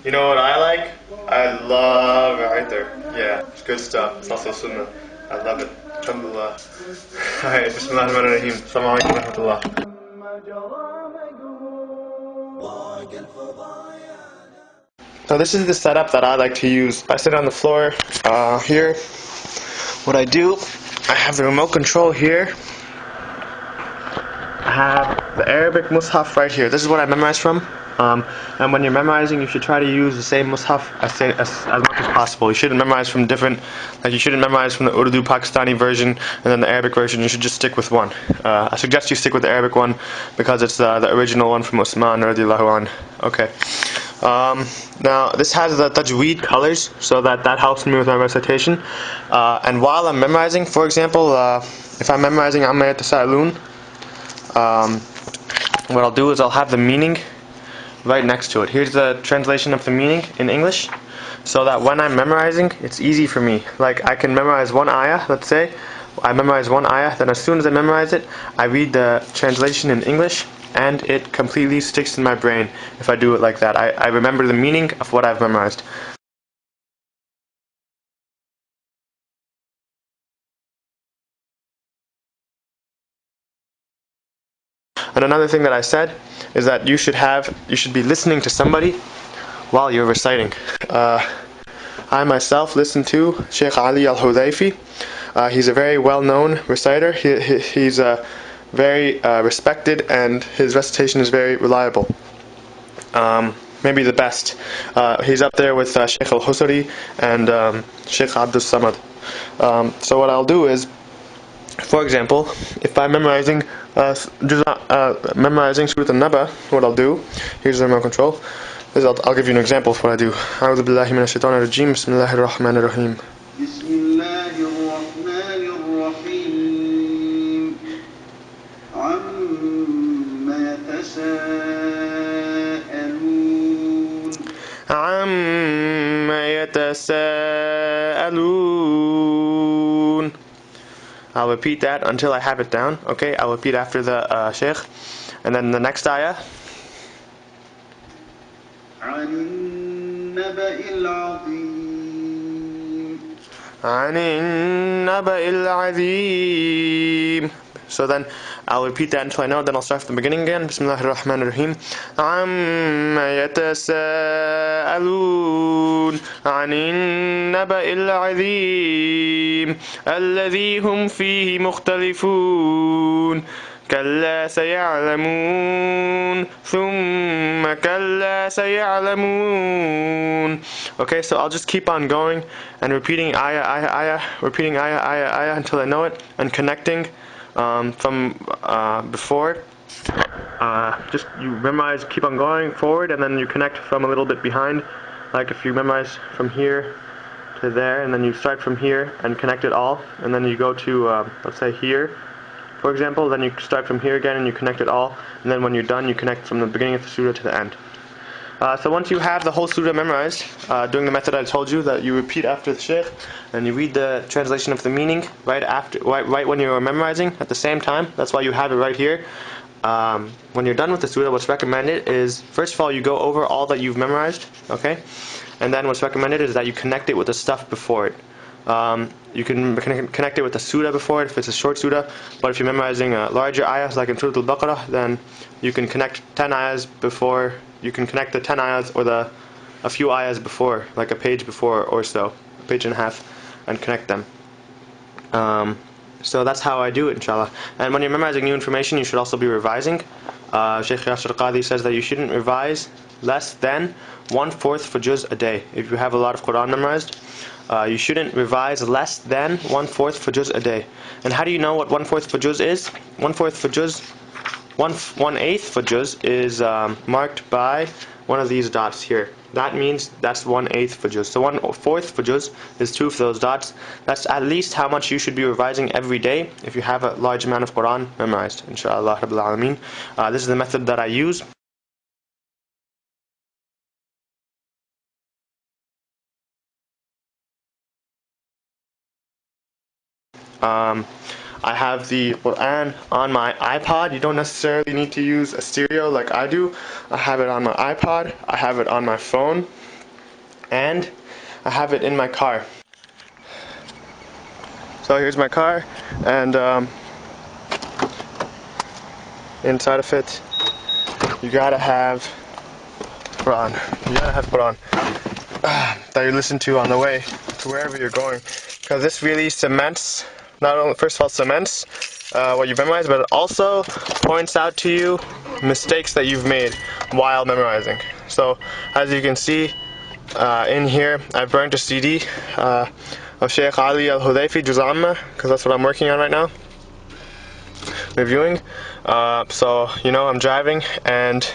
You know what I like? I love it right there. Yeah, it's good stuff. It's also sunnah. I love it. Alhamdulillah. Alright, Bismillahirrahmanirrahim. Assalamu alaikum wa rahmatullah. So this is the setup that I like to use. I sit on the floor here. What I do, I have the remote control here. I have the Arabic mushaf right here. This is what I memorized from. And when you're memorizing, you should try to use the same mushaf as much as possible. You shouldn't memorize from different, like you shouldn't memorize from the Urdu Pakistani version and then the Arabic version. You should just stick with one. I suggest you stick with the Arabic one because it's the original one from Usman radiallahu anh. Okay. Now this has the tajweed colors, so that helps me with my recitation. And while I'm memorizing, for example, if I'm memorizing Amma Yatasa'alun, what I'll do is I'll have the meaning right next to it. Here's the translation of the meaning in English, so that when I'm memorizing, it's easy for me. Like I can memorize one ayah, let's say, I memorize one ayah, then as soon as I memorize it, I read the translation in English, and it completely sticks in my brain if I do it like that. I remember the meaning of what I've memorized. And another thing that I said is that you should be listening to somebody while you're reciting. I myself listen to Sheikh Ali al-Hudayfi. He's a very well-known reciter. He's very respected, and his recitation is very reliable. Maybe the best. He's up there with Sheikh al-Husari and Sheikh Abdus Samad. So what I'll do is, for example, if I'm memorizing Surah An-Naba, what I'll do, here's the remote control, is I'll give you an example of what I do. A'udhu billahi minash shaitanir rajim. Bismillahir rahmanir rahim. Bismillahir rahmanir rahim. Amma yatasa'alun. Amma yatasa'alun. I'll repeat that until I have it down. Okay, I'll repeat after the Sheikh. And then the next ayah. عن النبأ العظيم. So then I'll repeat that until I know it, then I'll start from the beginning again. Bismillahir Rahmanir Rahim. عَمَّ يَتَسَاءَلُونَ عَنِ النَّبَإِ الْعَظِيمِ الَّذِي هُمْ فِيهِ مُخْتَلِفُونَ كَلَّا سَيَعْلَمُونَ ثُمَّ كَلَّا سَيَعْلَمُونَ. Okay, so I'll just keep on going and repeating ayah, repeating ayah until I know it, and connecting from before. Just you memorize, keep on going forward, and then you connect from a little bit behind. Like if you memorize from here to there, and then you start from here and connect it all, and then you go to let's say here, for example, then you start from here again and you connect it all, and then when you're done, you connect from the beginning of the surah to the end. So once you have the whole surah memorized, doing the method I told you, that you repeat after the sheikh, and you read the translation of the meaning right when you're memorizing at the same time. That's why you have it right here. When you're done with the surah, what's recommended is, first of all, you go over all that you've memorized, okay? And then what's recommended is that you connect it with the stuff before it. You can connect it with the surah before it if it's a short surah, but if you're memorizing larger ayahs like in Surah Al-Baqarah, then you can connect 10 ayahs before, you can connect the 10 ayahs or a few ayahs before, like a page before or so, a page and a half, and connect them. So that's how I do it, inshallah. And when you're memorizing new information, you should also be revising. Shaykh Yasir Qadi says that you shouldn't revise less than 1/4 for juz a day. If you have a lot of Qur'an memorized, you shouldn't revise less than 1/4 for juz a day. And how do you know what 1/4 for juz is? 1/4 for juz, 1/8 for juz is marked by one of these dots here. That means that's 1/8 for juz. So 1/4 for juz is 2 of those dots. That's at least how much you should be revising every day if you have a large amount of Qur'an memorized, inshallah Rabbil Alameen. This is the method that I use. I have the Qur'an on my iPod. You don't necessarily need to use a stereo like I do. I have it on my iPod. I have it on my phone. and I have it in my car. So here's my car, and inside of it, you gotta have Qur'an. You gotta have Qur'an that you listen to on the way to wherever you're going, because this really cements, not only, first of all, cements what you've memorized, but it also points out to you mistakes that you've made while memorizing. So as you can see in here, I've burnt a CD of Sheikh Ali al-Hudayfi Juz Amma, because that's what I'm working on right now, reviewing. So you know, I'm driving, and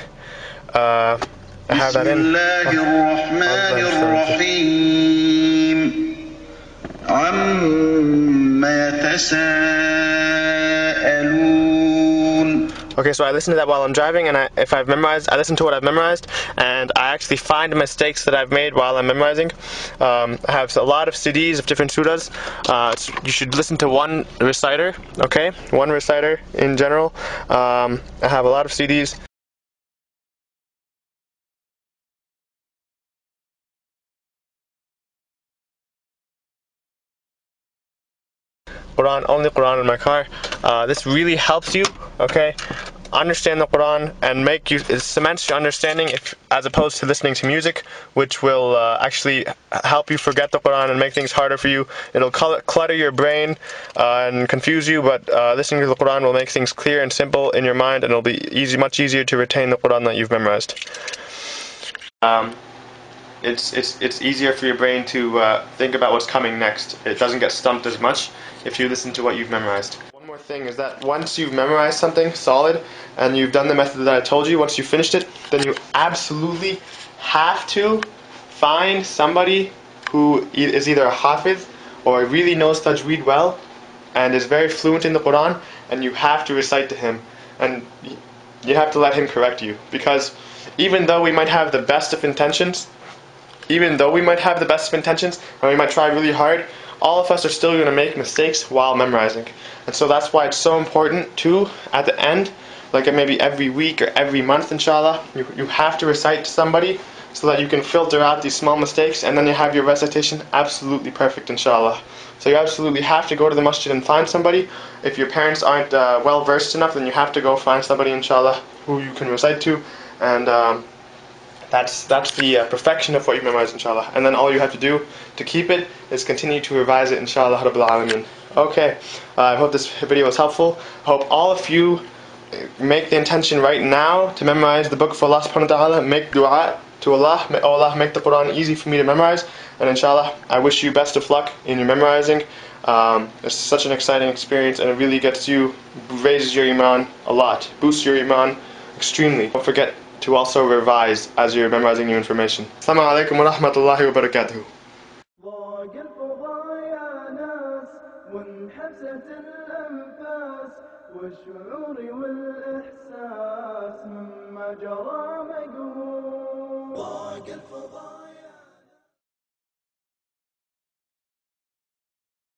I have that in. Okay, so I listen to that while I'm driving, and if I've memorized, I listen to what I've memorized, and I actually find mistakes that I've made while I'm memorizing. I have a lot of CDs of different surahs. You should listen to one reciter, okay? One reciter in general. I have a lot of CDs. Quran, only Quran in my car. This really helps you, okay? Understand the Quran and it cements your understanding, as opposed to listening to music, which will actually help you forget the Quran and make things harder for you. It'll clutter your brain and confuse you, but listening to the Quran will make things clear and simple in your mind, and it'll be much easier to retain the Quran that you've memorized. It's easier for your brain to think about what's coming next. It doesn't get stumped as much if you listen to what you've memorized. One more thing is that once you've memorized something solid and you've done the method that I told you, once you finished it, then you absolutely have to find somebody who is either a hafiz or really knows tajweed well and is very fluent in the Quran, and you have to recite to him, and you have to let him correct you, because even though we might have the best of intentions, and we might try really hard, all of us are still going to make mistakes while memorizing. And so that's why it's so important to, at the end, like maybe every week or every month, inshallah, you have to recite to somebody so that you can filter out these small mistakes, and then you have your recitation absolutely perfect, inshallah. So you absolutely have to go to the masjid and find somebody. If your parents aren't well versed enough, then you have to go find somebody, inshallah, who you can recite to, and that's the perfection of what you memorize, inshallah. And then all you have to do to keep it is continue to revise it, inshallah rabbil alameen. Okay, I hope this video was helpful. I hope all of you make the intention right now to memorize the book of Allah subhanahu wa ta'ala. Make dua to Allah. May Allah make the Quran easy for me to memorize. And inshallah, I wish you best of luck in your memorizing. It's such an exciting experience, and it really raises your iman a lot, boosts your iman extremely. Don't forget to also revise as you're memorizing new information. Assalamu alaikum wa rahmatullahi wa barakatuh. والشعور والإحساس مما جرى